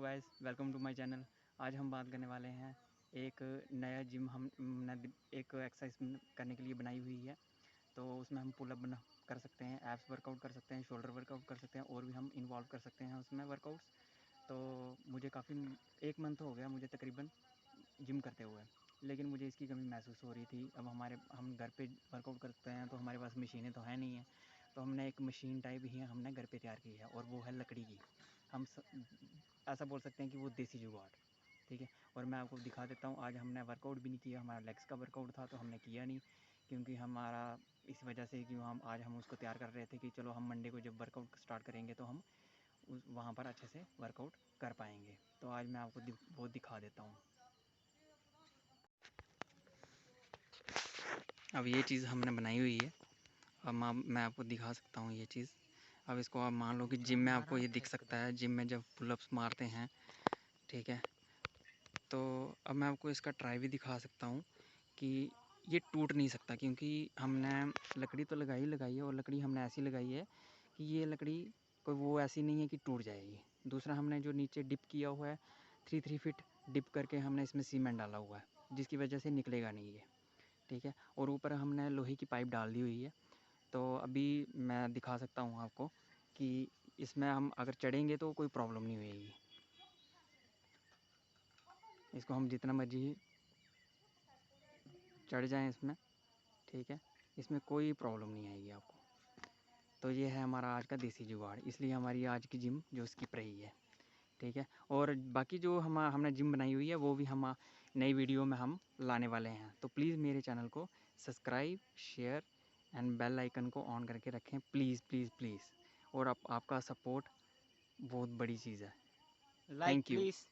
Guys, welcome to my channel. आज हम बात करने वाले हैं एक नया जिम हमने एक एक्सरसाइज करने के लिए बनाई हुई है। तो उसमें हम पुलअप बना कर सकते हैं, एब्स वर्कआउट कर सकते हैं, शोल्डर वर्कआउट कर सकते हैं और भी हम इन्वॉल्व कर सकते हैं उसमें वर्कआउट्स। तो मुझे काफ़ी 1 मंथ हो गया मुझे तकरीबन जिम करते हुए, लेकिन मुझे इसकी कमी महसूस हो रही थी। अब हम घर पे वर्कआउट करते हैं तो हमारे पास मशीनें तो है नहीं हैं, तो हमने एक मशीन टाइप ही हमने घर पे तैयार की है और वो है लकड़ी की। हम ऐसा बोल सकते हैं कि वो देसी जुगाड़, ठीक है। और मैं आपको दिखा देता हूँ। आज हमने वर्कआउट भी नहीं किया, हमारा लेग्स का वर्कआउट था तो हमने किया नहीं, क्योंकि हमारा इस वजह से कि हम उसको तैयार कर रहे थे कि चलो हम मंडे को जब वर्कआउट स्टार्ट करेंगे तो हम वहाँ पर अच्छे से वर्कआउट कर पाएंगे। तो आज मैं आपको वो दिखा देता हूँ। अब ये चीज़ हमने बनाई हुई है। अब मैं आपको दिखा सकता हूँ ये चीज़। अब इसको आप मान लो कि जिम में आपको ये दिख सकता है, जिम में जब पुलअप्स मारते हैं, ठीक है। तो अब मैं आपको इसका ट्राई भी दिखा सकता हूँ कि ये टूट नहीं सकता, क्योंकि हमने लकड़ी तो लगाई है और लकड़ी हमने ऐसी लगाई है कि ये लकड़ी कोई वो ऐसी नहीं है कि टूट जाएगी। दूसरा, हमने जो नीचे डिप किया हुआ है 3 फीट डिप करके हमने इसमें सीमेंट डाला हुआ है, जिसकी वजह से निकलेगा नहीं ये, ठीक है। और ऊपर हमने लोहे की पाइप डाल दी हुई है। तो अभी मैं दिखा सकता हूँ आपको कि इसमें हम अगर चढ़ेंगे तो कोई प्रॉब्लम नहीं होएगी। इसको हम जितना मर्जी चढ़ जाएं इसमें, ठीक है, इसमें कोई प्रॉब्लम नहीं आएगी आपको। तो ये है हमारा आज का देसी जुगाड़, इसलिए हमारी आज की जिम जो स्किप रही है, ठीक है। और बाकी जो हमने जिम बनाई हुई है वो भी हम नई वीडियो में हम लाने वाले हैं। तो प्लीज़ मेरे चैनल को subscribe, share and bell icon को ऑन करके रखें, प्लीज़ प्लीज़ प्लीज़। और आपका सपोर्ट बहुत बड़ी चीज़ है। Like thank you. प्लीज।